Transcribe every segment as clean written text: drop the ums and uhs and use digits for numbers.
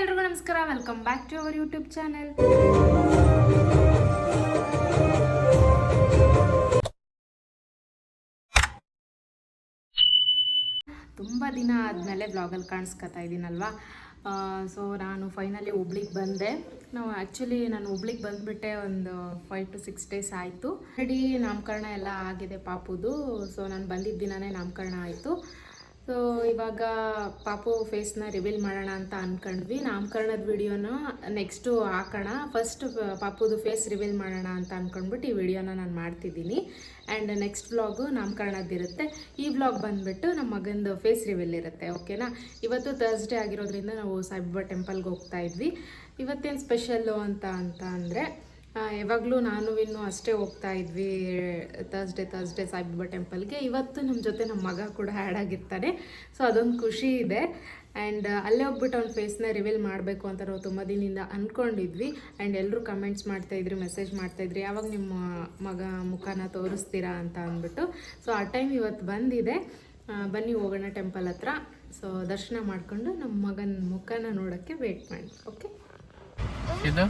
ಎಲ್ರಿಗೂ ನಮಸ್ಕಾರ. Welcome back to our YouTube channel. ತುಂಬ ದಿನ ಆದಮೇಲೆ ವ್ಲಾಗಲ್ಲಿ ಕಾಣಿಸ್ಕೊತಾ ಇದ್ದೀನಲ್ವಾ. ಸೊ ನಾನು ಫೈನಲಿ ಹುಬ್ಳಿಗೆ ಬಂದೆ. ನಾನು ಹುಬ್ಳಿಗೆ ಬಂದುಬಿಟ್ಟೆ ಒಂದು 5 to 6 days ಆಯಿತು. ಆಲ್ರೆಡಿ ನಾಮಕರಣ ಎಲ್ಲ ಆಗಿದೆ ಪಾಪುದು. ಸೊ ನಾನು ಬಂದಿದ್ದ ದಿನವೇ ನಾಮಕರಣ ಆಯಿತು. ಸೊ ಇವಾಗ ಪಾಪು ಫೇಸ್ನ ರಿವೀಲ್ ಮಾಡೋಣ ಅಂತ ಅಂದ್ಕೊಂಡ್ವಿ. ನಾಮಕರಣದ ವಿಡಿಯೋನ ನೆಕ್ಸ್ಟು ಹಾಕೋಣ. ಫಸ್ಟ್ ಪಾಪುದು ಫೇಸ್ ರಿವೀಲ್ ಮಾಡೋಣ ಅಂತ ಅಂದ್ಕೊಂಡ್ಬಿಟ್ಟು ಈ ವಿಡಿಯೋನ ನಾನು ಮಾಡ್ತಿದ್ದೀನಿ. ಆ್ಯಂಡ್ ನೆಕ್ಸ್ಟ್ ವ್ಲಾಗು ನಾಮಕರಣದ್ದಿರುತ್ತೆ. ಈ ವ್ಲಾಗ್ ಬಂದುಬಿಟ್ಟು ನಮ್ಮ ಮಗಂದು ಫೇಸ್ ರಿವೀಲ್ ಇರುತ್ತೆ. ಓಕೆನಾ. ಇವತ್ತು ಥರ್ಸ್ಡೇ ಆಗಿರೋದ್ರಿಂದ ನಾವು ಸಾಯಿಬಾಬಾ ಟೆಂಪಲ್ಗೆ ಹೋಗ್ತಾ ಇದ್ವಿ. ಇವತ್ತೇನು ಸ್ಪೆಷಲ್ಲು ಅಂತ ಅಂದರೆ ಯಾವಾಗಲೂ ನಾನು ಇನ್ನೂ ಅಷ್ಟೇ ಹೋಗ್ತಾ ಇದ್ವಿ ಥರ್ಸ್ಡೇ ಸಾಯಿಬಾಬಾ ಟೆಂಪಲ್ಗೆ. ಇವತ್ತು ನಮ್ಮ ಜೊತೆ ನಮ್ಮ ಮಗ ಕೂಡ ಆ್ಯಡ್ ಆಗಿರ್ತಾನೆ. ಸೊ ಅದೊಂದು ಖುಷಿ ಇದೆ. ಆ್ಯಂಡ್ ಅಲ್ಲೇ ಹೋಗ್ಬಿಟ್ಟು ಅವ್ನ ಫೇಸ್ನ ರಿವೀಲ್ ಮಾಡಬೇಕು ಅಂತ ನಾವು ತುಂಬ ದಿನದಿಂದ ಅಂದ್ಕೊಂಡಿದ್ವಿ. ಆ್ಯಂಡ್ ಎಲ್ಲರೂ ಕಮೆಂಟ್ಸ್ ಮಾಡ್ತಾಯಿದ್ರಿ, ಮೆಸೇಜ್ ಮಾಡ್ತಾಯಿದ್ರಿ, ಯಾವಾಗ ನಿಮ್ಮ ಮಗ ಮುಖನ ತೋರಿಸ್ತೀರಾ ಅಂತ ಅಂದ್ಬಿಟ್ಟು. ಸೊ ಆ ಟೈಮ್ ಇವತ್ತು ಬಂದಿದೆ. ಬನ್ನಿ ಹೋಗೋಣ ಟೆಂಪಲ್ ಹತ್ರ. ಸೊ ದರ್ಶನ ಮಾಡಿಕೊಂಡು ನಮ್ಮ ಮಗನ ಮುಖನ ನೋಡೋಕ್ಕೆ ವೇಟ್ ಮಾಡಿ. ಓಕೆ. ಇದು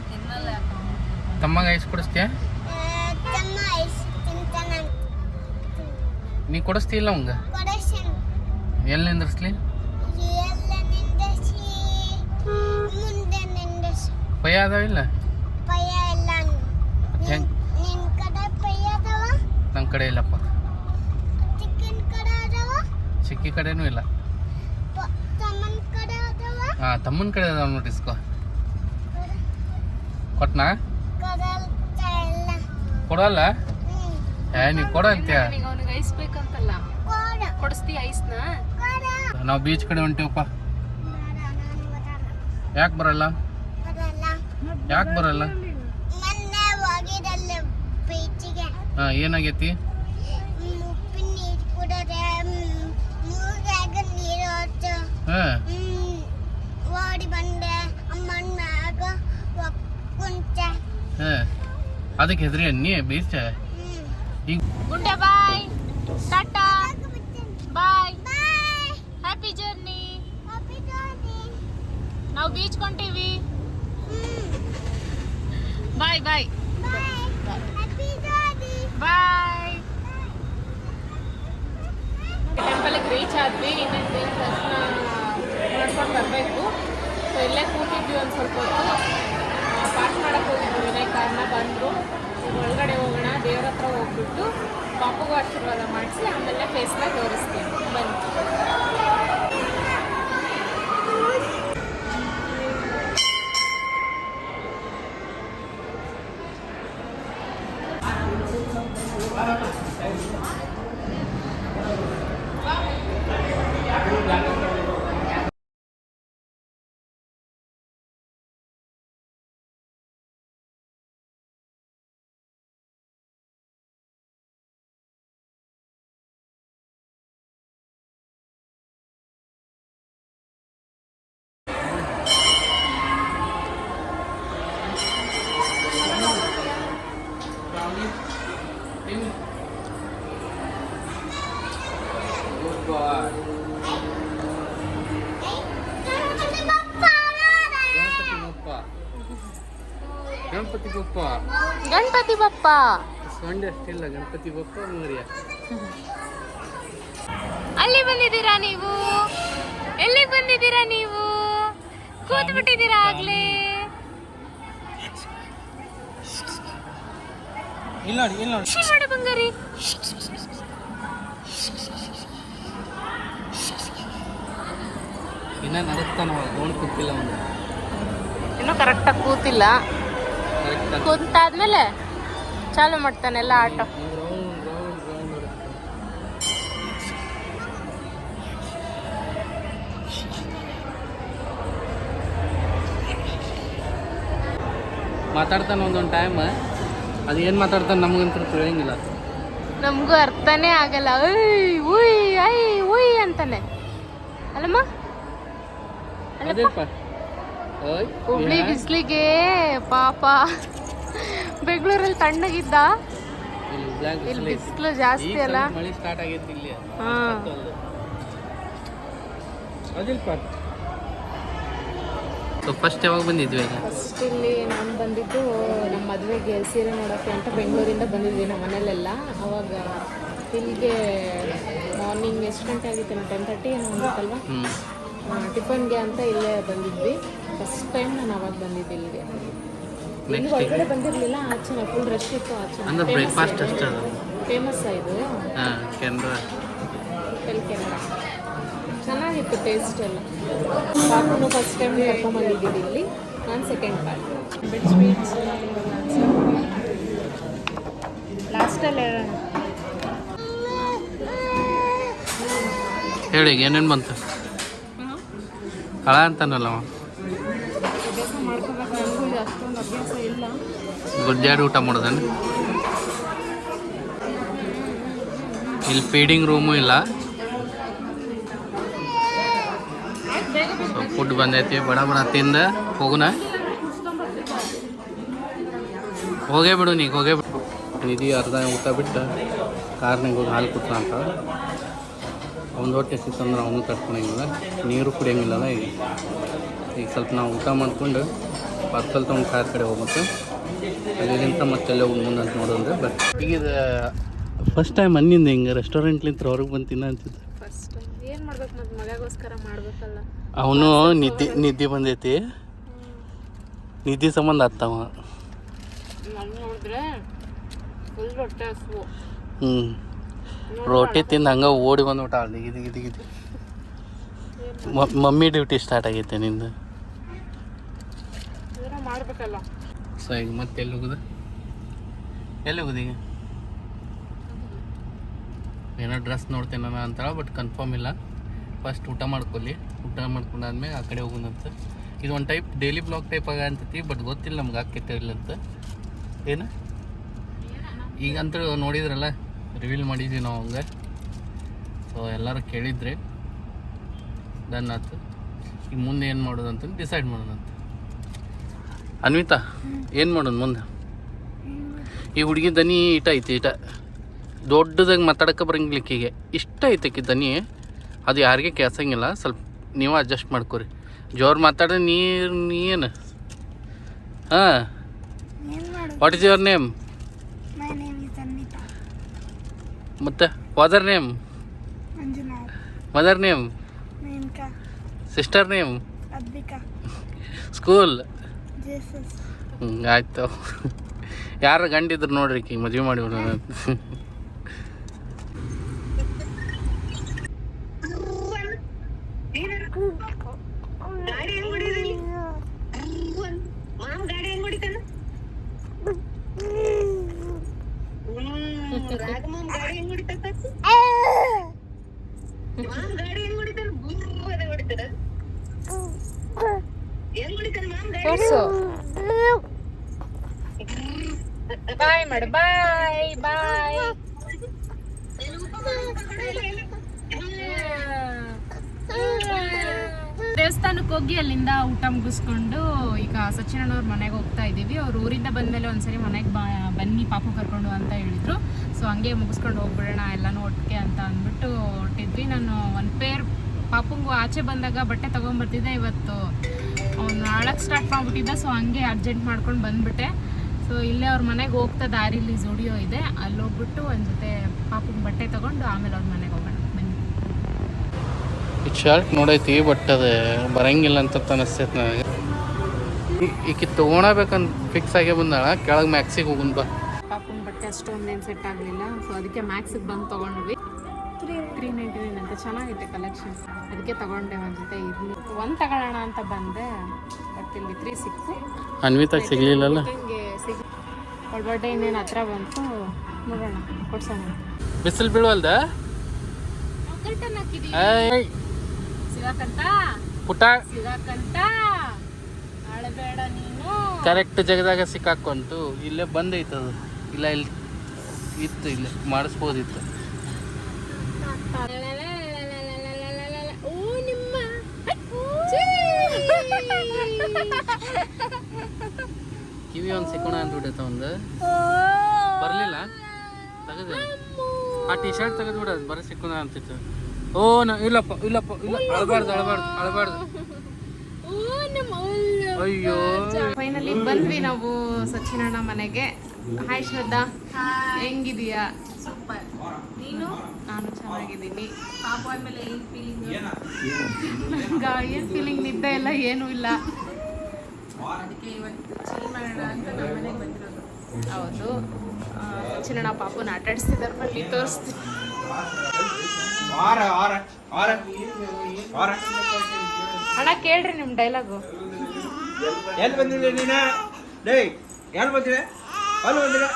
ತಮ್ಮಗ ಐಸ್ ಕೊಡಿಸ್ತೀಯ? ನೀ ಕೊಡಿಸ್ತೀಲ್ಲ ಅವಂಗ? ಎಲ್ಲಿ ನಿಂದ್ರಿಸ್ಲಿ? ಪಯ ಅದಾವಿಲ್ಲ? ನನ್ನ ಕಡೆ ಇಲ್ಲಪ್ಪ. ಚಿಕ್ಕಿ ಕಡೆನೂ ಇಲ್ಲ. ಹಾಂ, ತಮ್ಮನ ಕಡೆ ಅದಾವ ನೋಡಿ. ಇಸ್ಕೋ. ಕೊಟ್ನಾ? ಕೊಡಲ್ಲ? ನೀವು ಕೊಡ ಅಂತೀಯ? ಅವನಿಗೆ ಐಸ್ ಬೇಕಂತಲ್ಲ, ಕೊಡಿಸ್ತೀಯ ಐಸ್ನ? ನಾವು ಬೀಚ್ ಕಡೆ ಹೊಂಟಿವಪ್ಪ. ಯಾಕೆ ಬರಲ್ಲ? ಯಾಕೆ ಬರಲ್ಲ? ಹಾಂ, ಏನಾಗೈತಿ? ಹಾಂ, ಹಾಂ, ಅದಕ್ಕೆ ಹೆದ್ರಿ ಅನ್ನಿ ಬೀಚ್. ಗುಂಡೆ ಬಾಯ್, ಟಾಟಾ ಬಾಯ್, ಹ್ಯಾಪಿ ಜರ್ನಿ. ನಾವು ಬೀಚ್ ಕೊಂತೀವಿ. ಬಾಯ್ ಬಾಯ್ ಬಾಯ್. ಟೆಂಪಲ್ಗೆ ರೀಚ್ ಆದ್ವಿ. ಇನ್ನೊಂದು ದರ್ಶನ ಮಾಡ್ಕೊಂಡು ಬರಬೇಕು. ಸೊ ಇಲ್ಲೇ ಕೂತಿದ್ವಿ ಒಂದು ಸ್ವಲ್ಪ ಹೊತ್ತು. ಪಾಠ ಮಾಡೋಕ್ಕೆ ಹೋಗಿದ್ವಿ. ವಿನಯ್ ಕಾರ್ನ ಬಂದರು. ಒಳಗಡೆ ಹೋಗೋಣ, ದೇವ್ರ ಹತ್ರ ಹೋಗ್ಬಿಟ್ಟು ಪಾಪುಗೂ ಆಶೀರ್ವಾದ ಮಾಡಿಸಿ ಆಮೇಲೆ ಫೇಸ್ನ ತೋರಿಸ್ತೀನಿ. ಬನ್ನಿ. ಗಣಪತಿ ಬಪ್ಪ, ಗಣಪತಿ ಬಪ್ಪ. ಸೊಂಡೆ ಅಷ್ಟಿಲ್ಲ, ಗಣಪತಿ ಬಪ್ಪ ಮರಿಯ. ಅಲ್ಲಿ ಬಂದಿದ್ದೀರಾ ನೀವು? ಎಲ್ಲಿ ಬಂದಿದ್ದೀರಾ ನೀವು? ಕೂತ್ ಬಿಟ್ಟಿದ್ದೀರಾ ಆಗ್ಲೇ? ಇಲ್ಲ ನೋಡಿ, ಇಲ್ಲ ನೋಡಿ. ಮಾಡಿ ಬಂಗಾರಿ. ಇನ್ನ ನಡುತ್ತಾನ, ಗೋಣ್ ಕೂತಿಲ್ಲ ಅವನು. ಇನ್ನೂ ಕರೆಕ್ಟಾಗಿ ಕೂತಿಲ್ಲ. ಕೂತಾದ್ಮೇಲೆ ಚಾಲು ಮಾಡ್ತಾನೆಲ್ಲ ಆಟ. ಮಾತಾಡ್ತಾನೆ ಒಂದೊಂದು ಟೈಮ್. ಅದು ಏನು ಮಾತಾಡ್ತಾನೆ ನಮಗಂತೂ ತಿಳಿಯಂಗಿಲ್ಲ. ನಮಗೂ ಅರ್ಥನೇ ಆಗಲ್ಲ. ಉಯ್ ಐ ಉಯ್ ಅಂತಾನೆ ಅಲ್ಲಮ್ಮ. ಹುಬ್ಳಿ ಬಿಸಿಲಿಗೆ ಪಾಪ. ಬೆಂಗಳೂರಲ್ಲಿ ತಣ್ಣಗಿದ್ದ, ಇಲ್ಲಿ ಬಿಸಿಲು ಜಾಸ್ತಿ ಅಲ್ಲ. ಮಳೆ ಸ್ಟಾರ್ಟ್ ಆಗೈತಿ ಇಲ್ಲಿ. ಸೊ ಫಸ್ಟ್ ಯಾವಾಗ ಬಂದಿದ್ವಿ ಈಗ? ಫಸ್ಟ್ ಇಲ್ಲಿ ನಾನು ಬಂದಿದ್ದು ನಮ್ಮ ಮದುವೆಗೆ ಸೀರೆ ನೋಡೋಕ್ಕೆ ಅಂತ ಬೆಂಗಳೂರಿಂದ ಬಂದಿದ್ವಿ ನಮ್ಮ ಮನೇಲೆಲ್ಲ. ಅವಾಗ ಇಲ್ಲಿಗೆ ಮಾರ್ನಿಂಗ್ ಎಷ್ಟು ಗಂಟೆ ಆಗಿತ್ತು? 10:30 ಏನೋ ಅಂದಿತ್ತಲ್ವ. ಟಿಫನ್ಗೆ ಅಂತ ಇಲ್ಲೇ ಬಂದಿದ್ವಿ. ಫಸ್ಟ್ ಟೈಮ್ ನಾನು ಅವಾಗ ಬಂದಿದ್ದೆ ಇಲ್ಲಿಗೆ. ಇಲ್ಲಿ ಒಳಗಡೆ ಬಂದಿರಲಿಲ್ಲ, ಆಚೆ ಫುಲ್ ರಶ್ ಇತ್ತು. ಆಚೆ ಅಂದ್ರೆ ಬ್ರೇಕ್ಫಾಸ್ಟ್ ಅಷ್ಟೇ ಅದು ಫೇಮಸ್ ಇದು. ಕೆನರಾ ಹೋಟೆಲ್ ಕೆನರಾ ಚೆನ್ನಾಗಿತ್ತು ಟೇಸ್ಟ್ ಎಲ್ಲ. ಪಾಪನು ಫಸ್ಟ್ ಟೈಮ್ ಕರ್ಕೊಂಡ್ಬಂದಿದ್ದೀವಿ ಇಲ್ಲಿ, ನಾನು ಸೆಕೆಂಡ್ ಟೈಮ್. ಬಿಟ್ ಸ್ವೀಟ್ಸ್ ಲಾಸ್ಟಲ್ಲಿ ಹೇಳಿ ಏನೇನು ಬಂತು? ಹಳ ಅಂತಾನಲ್ಲ ಅಭ್ಯಾಸ ಮಾಡ್ಕೋಬೇಕು. ನನಗೂ ಇದು ಅಷ್ಟೊಂದು ಅಭ್ಯಾಸ ಇಲ್ಲ. ಗುಡ್ಡಾಡಿ ಊಟ ಮಾಡೋದನ್ನು. ಇಲ್ಲಿ ಫೀಡಿಂಗ್ ರೂಮು ಇಲ್ಲ. ಸೊ ಫುಡ್ ಬಂದೈತಿ, ಬಡ ಬಡ ತಿಂದ ಹೋಗುನ. ಹೋಗೇ ಬಿಡು ನೀಗ, ಹೋಗೇ ಬಿಡು. ನಿಧಿ ಅರ್ಧ ಊಟ ಬಿಟ್ಟು ಕಾರ್ನಾಗ ಹೋಗಿ ಹಾಲು ಕೊಟ್ಟ ಅಂತ. ಅವ್ನು ಹೊಟ್ಟೆ ಸಿಕ್ಕಂದ್ರೆ ಅವನು ತಡ್ಕೊಳಂಗಿಲ್ಲ, ನೀರು ಕುಡಿಯೋಂಗಿಲ್ಲಲ್ಲ. ಈಗ ಸ್ವಲ್ಪ ನಾವು ಊಟ ಮಾಡ್ಕೊಂಡು ಪಾರ್ಸಲ್ ತೊಗೊಂಡು ಕಾರ್ ಕಡೆ ಹೋಗ್ಬೇಕು. ಅಲ್ಲಿಂದ ಮತ್ತೆಲ್ಲ ಹೋಗಿ ಮುಂದೆ ಅಂತ ನೋಡೋದ್ರೆ ಬಟ್ ಈಗ ಇದು ಫಸ್ಟ್ ಟೈಮ್ ಅನ್ನಿಂದ ಹಿಂಗೆ ರೆಸ್ಟೋರೆಂಟ್ಲಿಂತ ಹೊರಗೆ ಬಂದು ತಿನ್ನ ಅಂತಿದ್ದು. ಫಸ್ಟ್ ಏನು ಮಾಡ್ಬೇಕು ಮತ್ತು ಮಗಗೋಸ್ಕರ ಮಾಡಬೇಕಲ್ಲ. ಅವನು ನಿದ್ದೆ ಬಂದೈತಿ, ನಿದ್ದೆ ಸಂಬಂಧ ಆಗ್ತಾವ. ನಾನು ನೋಡಿದ್ರೆ ಫುಲ್ ಹೊಟ್ಟೆ ಹಸ್ವು. ರೋಟಿ ತಿಂದು ಹಂಗೆ ಓಡಿ ಬಂದ್ಬಿಟ್ಟ ಅಲ್ಲಿ ಗಿದಿ. ಮಮ್ಮಿ ಡ್ಯೂಟಿ ಸ್ಟಾರ್ಟ್ ಆಗೈತೆ ನಿಂದು. ಮಾಡಬೇಕಲ್ಲ. ಸೊ ಈಗ ಮತ್ತೆ ಎಲ್ಲಿ ಹೋಗುದು ಈಗ? ಏನೋ ಡ್ರೆಸ್ ನೋಡ್ತೇನೆ ನಾನು ಅಂತಾಳ, ಬಟ್ ಕನ್ಫರ್ಮ್ ಇಲ್ಲ. ಫಸ್ಟ್ ಊಟ ಮಾಡ್ಕೊಳ್ಳಿ, ಊಟ ಮಾಡ್ಕೊಂಡಾದ್ಮೇಲೆ ಆ ಕಡೆ ಹೋಗೋಣಂತ. ಇದು ಒಂದು ಟೈಪ್ ಡೈಲಿ ಬ್ಲಾಗ್ ಟೈಪ್ ಆಗ ಅಂತೈತಿ, ಬಟ್ ಗೊತ್ತಿಲ್ಲ ನಮ್ಗೆ ಆಕೈತೆ ಇಲ್ಲ ಅಂತ. ಏನು ಈಗಂತೂ ನೋಡಿದ್ರಲ್ಲ, ರಿವೀಲ್ ಮಾಡಿದ್ವಿ ನಾವು ಹಂಗೆ. ಸೊ ಎಲ್ಲರೂ ಕೇಳಿದ್ರೆ ಡನ್ ಆಯ್ತು. ಈಗ ಮುಂದೆ ಏನು ಮಾಡೋದು ಅಂತ ಡಿಸೈಡ್ ಮಾಡೋಣಂತ. ಅನ್ವಿತಾ ಏನು ಮಾಡೋಣ ಮುಂದೆ? ಈ ಹುಡುಗಿ ದನಿ ಇಟ ದೊಡ್ಡದಾಗಿ ಮಾತಾಡೋಕೆ ಬರಂಗಿಲ್ಲಿಕ್ಕಿಗೆ ಇಷ್ಟ ಐತಕ್ಕಿ ದನಿ. ಅದು ಯಾರಿಗೆ ಕೇಳ್ಸಂಗಿಲ್ಲ, ಸ್ವಲ್ಪ ನೀವು ಅಡ್ಜಸ್ಟ್ ಮಾಡ್ಕೊರಿ. ಜೋರು ಮಾತಾಡ್ರೆ ನೀ ಏನು? ಹಾಂ, ವಾಟ್ ಇಸ್ ಯುವರ್ ನೇಮ್? ಮತ್ತು father name? Mother name? Sister name? School? ಆಯ್ತು. ಯಾರು ಗಂಡಿದ್ರು ನೋಡ್ರಿ ಈಗ ಮದುವೆ ಮಾಡಿ ಬಿಡೋಣ. ಬಾಯ್ ಮಾಡು, ಬಾಯ್ ಬಾಯ್. ದೇವಸ್ಥಾನಕ್ಕೆ ಹೋಗಿ ಅಲ್ಲಿಂದ ಊಟ ಮುಗಿಸ್ಕೊಂಡು ಈಗ ಸಚಿನಣ್ಣವ್ರ ಮನೆಗೆ ಹೋಗ್ತಾ ಇದ್ದೀವಿ. ಅವ್ರು ಊರಿಂದ ಬಂದಮೇಲೆ ಒಂದ್ಸರಿ ಮನೆಗೆ ಬನ್ನಿ ಪಾಪು ಕರ್ಕೊಂಡು ಅಂತ ಹೇಳಿದ್ರು. ಸೊ ಹಂಗೆ ಮುಗಿಸ್ಕೊಂಡು ಹೋಗ್ಬಿಡೋಣ ಎಲ್ಲನೂ ಒಟ್ಟಿಗೆ ಅಂತ ಅಂದ್ಬಿಟ್ಟು ಹೊರಟಿದ್ವಿ. ನಾನು ಒಂದು ಪೇರ್ ಪಾಪುಂಗು ಆಚೆ ಬಂದಾಗ ಬಟ್ಟೆ ತೊಗೊಂಬರ್ತಿದ್ದೆ. ಇವತ್ತು ಅವ್ನು ಆಳಕ್ಕೆ ಸ್ಟಾರ್ಟ್ ಮಾಡಿಬಿಟ್ಟಿದ್ದ. ಸೊ ಹಂಗೆ ಅರ್ಜೆಂಟ್ ಮಾಡ್ಕೊಂಡು ಬಂದುಬಿಟ್ಟೆ. ಸೊ ಇಲ್ಲೇ ಅವ್ರ ಮನೆಗೆ ಹೋಗ್ತಾ ದಾರಿಲಿ ಜುಡಿಯೋ ಇದೆ, ಅಲ್ಲಿ ಹೋಗ್ಬಿಟ್ಟು ಒಂದು ಜೊತೆ ಪಾಪುಂಗೆ ಬಟ್ಟೆ ತೊಗೊಂಡು ಆಮೇಲೆ ಅವ್ರ ಮನೆಗೆ ಹೋಗೋಣ ಬನ್ನಿ. ಈ ಶರ್ಟ್ ನೋಡೈತಿ, ಬಟ್ ಅದು ಬರಂಗಿಲ್ಲ ಅಂತ ಅನಿಸ್ತೈತೆ ನನಗೆ. ಈಕಿ ತೊಗೊಳಬೇಕಂತ ಫಿಕ್ಸ್ ಆಗೇ ಬಂದಾಳ. ಕೆಳಗೆ ಮ್ಯಾಕ್ಸಿಗೆ ಹೋಗುನ್ ಬಾ. ಪಾಪುಂಗೆ ಬಟ್ಟೆ ಅಷ್ಟೊಂದೇನು ಸೆಟ್ ಆಗಲಿಲ್ಲ. ಸೊ ಅದಕ್ಕೆ ಮ್ಯಾಕ್ಸಿಗೆ ಬಂದು ತೊಗೊಂಡ್ವಿ. 399 ಅಂತ ಚೆನ್ನಾಗಿತ್ತು ಕಲೆಕ್ಷನ್, ಅದಕ್ಕೆ ತೊಗೊಂಡೆ. ಒಂದು ಜೊತೆ ಇರಲಿ ಒಂದು ತಗೊಳ್ಳೋಣ ಅಂತ ಬಂದೆ, ಬಟ್ ಇಲ್ಲಿ 3 ಸಿಕ್ತು. ಅನ್ವಿತಾ ಸಿಗ್ಲಿಲ್ಲಲ್ಲ. ಅವಳ ಬರ್ಡೇ ಇನ್ನೇನು ಹತ್ರ ಬಂತು, ನೋಡೋಣ ಕೊಡ್ಸೋಣ. ಬಿಸಿಲು ಬೀಳುವಲ್ದ ಸಿಗಾಕಂತ ಪುಟ ಸಿಗಾಕಂತ ಅಳಬೇಡ ನೀನು. ಕರೆಕ್ಟ್ ಜಾಗದಾಗ ಸಿಕ್ಕಾಕೊಂತು. ಇಲ್ಲೇ ಬಂದೈತದು, ಇಲ್ಲ ಇಲ್ಲಿ ಇತ್ತು, ಇಲ್ಲೇ ಮಾಡಿಸ್ಬೋದಿತ್ತು. ಕಿವಿ ಒಂದು ಸಿಕ್ಕೋಣ ಅಂದ್ಬಿಟ್ಟೈತ ಒಂದು. ಬರಲಿಲ್ಲ, ತೆಗೆದು ಆ ಟಿ ಶರ್ಟ್ ತೆಗೆದು ಬಿಡೋದು, ಬರೀ ಸಿಕ್ಕೋಣ ಅಂತಿತ್ತು. ಓ ಇಲ್ಲಪ್ಪ ಇಲ್ಲ, ಅಳಬಾರ್ದು. ಓ ನಮ್ಮ ಅಯ್ಯೋ ಫೈನಲಿ ಬಂದ್ವಿ ನಾವು ಸಚಿನಣ್ಣ ಮನೆಗೆ. ಹಾಯ್ ಶ್ರದ್ಧಾ, ಹೆಂಗಿದೀಯಾ? ಸೂಪರ್. ನೀನು? ನಾನು ಚೆನ್ನಾಗಿದ್ದೀನಿ. ಪಾಪ ಆದ್ಮೇಲೆ ಏನು ಫೀಲಿಂಗ್? ನಂಗೆ ಏನು ಫೀಲಿಂಗ್, ನಿದ್ದೆ ಇಲ್ಲ, ಏನೂ ಇಲ್ಲ. ಅದಕ್ಕೆ ಇವತ್ತು ಚಿಲ್ ಮಾಡೋಣ ಅಂತ ನಮ್ಮ ಮನೆಗೆ ಬಂದಿರೋದು. ಹೌದು, ಸಚಿನಣ್ಣ ಪಾಪನ ಆಟ ಆಡಿಸ್ತಿದ್ದಾರೆ, ಬನ್ನಿ ತೋರಿಸ್ತೀನಿ. ಅಣ್ಣ ಕೇಳ್ರಿ ನಿಮ್ಮ ಡೈಲಾಗು. ಎಲ್ಲಿ ಬಂದಿದೆ ನೀನ? ಡೇ ಎಲ್ಲಿ ಬಂದಿದೆ? ಅಲ್ಲಿ ಬಂದಿದೆ?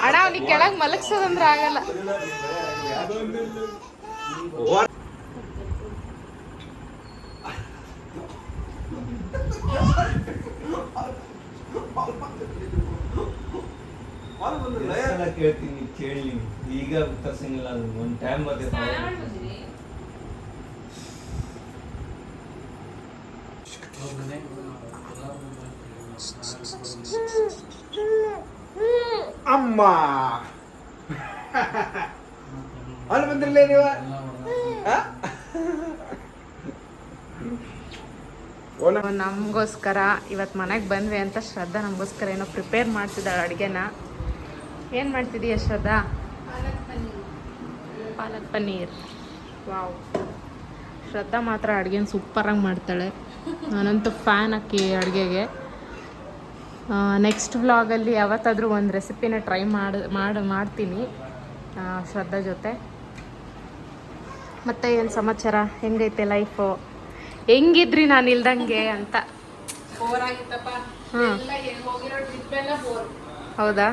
ಅಣ್ಣ ಅವ್ನಿಗೆ ಕೆಳಗೆ ಮಲಗ್ಸೋದಂದ್ರೆ ಆಗಲ್ಲ. ಕೇಳ್ತೀನಿ ಕೇಳಿ, ಈಗ ಉತ್ತರ ಸಿಂಗಿಲ್ಲ. ಒಂದು ಟೈಮ್ ಬರ್ತೈತೆ. ಅಮ್ಮ ಅಲ್ಲಿ ಬಂದಿರಲೇ ನೀವು? ನಮಗೋಸ್ಕರ ಇವತ್ತು ಮನೆಗೆ ಬಂದ್ವಿ ಅಂತ ಶ್ರದ್ಧಾ ನಮಗೋಸ್ಕರ ಏನೋ ಪ್ರಿಪೇರ್ ಮಾಡ್ತಿದ್ದಾಳೆ ಅಡುಗೆನ. ಏನು ಮಾಡ್ತಿದ್ದೀಯ ಶ್ರದ್ಧಾ? ಪಾಲಕ್ ಪನ್ನೀರ್. ವಾವ್, ಶ್ರದ್ಧಾ ಮಾತ್ರ ಅಡುಗೆನ ಸೂಪರಾಗಿ ಮಾಡ್ತಾಳೆ. ನಾನಂತೂ ಫ್ಯಾನ್ ಆಕಿ ಅಡುಗೆಗೆ. ನೆಕ್ಸ್ಟ್ ವ್ಲಾಗಲ್ಲಿ ಯಾವತ್ತಾದರೂ ಒಂದು ರೆಸಿಪಿನ ಟ್ರೈ ಮಾಡ್ತೀನಿ ಶ್ರದ್ಧಾ ಜೊತೆ. ಮತ್ತು ಏನು ಸಮಾಚಾರ, ಹೆಂಗೈತೆ ಲೈಫು? ಹೆಂಗಿದ್ರಿ ನಾನು ಇಲ್ದಂಗೆ ಅಂತ? ಬೋರ್ ಆಗಿತ್ತಪ್ಪ. ಹಾಂ, ಹೋಗಿರೋ ಟ್ರಿಪ್ ಎಲ್ಲ ಬೋರ್. ಹೌದಾ?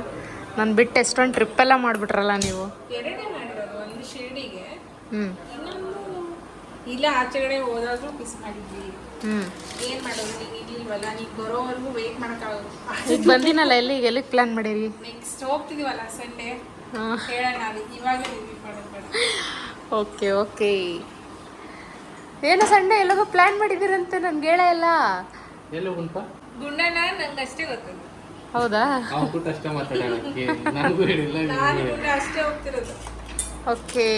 ನಾನು ಬಿಟ್ಟು ಎಷ್ಟೊಂದು ಟ್ರಿಪ್ಪೆಲ್ಲ ಮಾಡಿಬಿಟ್ರಲ್ಲ ನೀವು. ಎರಡೇ ಮಾಡಿರೋದು, ಒಂದು ಶಿರ್ಡಿಗೆ, ಹ್ಞೂ ಇನ್ನೊಂದು ಇಲ್ಲ ಆಚೆಗಡೆ ಹೋದಾದ್ರೂ ಮಿಸ್ ಮಾಡಿದ್ವಿ. ಹ್ಞೂ ಏನು ಮಾಡೋದು, ನೀನು ಇರ್ಲಿಲ್ವಲ್ಲ, ನೀನು ಬರೋವರೆಗೂ ವೆಯ್ಟ್ ಮಾಡೋಕ್ಕಾಗೋದು. ಈಗ ಬಂದಿನಲ್ಲ, ಎಲ್ಲಿಗೆ ಪ್ಲ್ಯಾನ್ ಮಾಡೀರಿ? ನೆಕ್ಸ್ಟ್ ಹೋಗ್ತಿದೀವಲ್ಲ ಸಂಡೇ, ಹಾಂ, ಹೇಳೋಣ. ಅದು ಇವಾಗ ರಿವ್ಯೂ ಮಾಡೋದು ಬೇಡ. Okay okay. ಏನು ಸಂಡೆ ಎಲ್ಲಗೋ ಪ್ಲ್ಯಾನ್ ಮಾಡಿದ್ದೀರಂತೆ, ನನ್ಗೆ ಹೇಳೇ ಇಲ್ಲ. ಎಲ್ಲ ಉಂಟಾ? ಗುಂಡಣ್ಣ ನಂಗೆ ಅಷ್ಟೇ ಗೊತ್ತದು. ಹೌದಾ? ಅವ್ನು ಕೂಡ ಅಷ್ಟೇ ಮಾತಾಡೋಕ್ಕೆ ನನಗೂ ಹೇಳಿಲ್ಲ. ನಾನು ಗುಂಡ ಅಷ್ಟೇ ಹೋಗ್ತಿರೋದು. Okay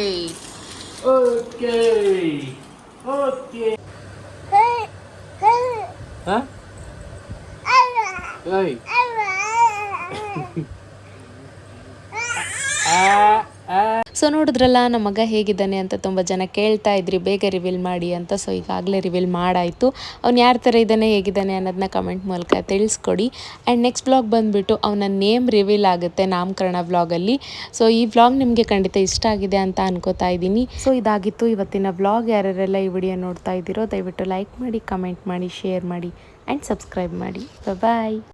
okay okay. ಹಾಂ ಓಯ್ ಸೊ ನೋಡಿದ್ರಲ್ಲ ನಮ್ಮ ಮಗ ಹೇಗಿದ್ದಾನೆ ಅಂತ ತುಂಬ ಜನ ಕೇಳ್ತಾ ಇದ್ರಿ, ಬೇಗ ರಿವೀಲ್ ಮಾಡಿ ಅಂತ. ಸೊ ಈಗಾಗಲೇ ರಿವೀಲ್ ಮಾಡಾಯಿತು. ಅವ್ನು ಯಾರ ಥರ ಇದ್ದಾನೆ, ಹೇಗಿದ್ದಾನೆ ಅನ್ನೋದನ್ನ ಕಮೆಂಟ್ ಮೂಲಕ ತಿಳಿಸ್ಕೊಡಿ. ಆ್ಯಂಡ್ ನೆಕ್ಸ್ಟ್ ವ್ಲಾಗ್ ಬಂದುಬಿಟ್ಟು ಅವನ ನೇಮ್ ರಿವೀಲ್ ಆಗುತ್ತೆ ನಾಮಕರಣ ವ್ಲಾಗಲ್ಲಿ. ಸೊ ಈ ವ್ಲಾಗ್ ನಿಮಗೆ ಖಂಡಿತ ಇಷ್ಟ ಆಗಿದೆ ಅಂತ ಅನ್ಕೋತಾ ಇದ್ದೀನಿ. ಸೊ ಇದಾಗಿತ್ತು ಇವತ್ತಿನ ವ್ಲಾಗ್. ಯಾರ್ಯಾರೆಲ್ಲ ಈ ವಿಡಿಯೋ ನೋಡ್ತಾ ಇದ್ದೀರೋ ದಯವಿಟ್ಟು ಲೈಕ್ ಮಾಡಿ, ಕಮೆಂಟ್ ಮಾಡಿ, ಶೇರ್ ಮಾಡಿ ಆ್ಯಂಡ್ ಸಬ್ಸ್ಕ್ರೈಬ್ ಮಾಡಿ. ಬಾಯ್.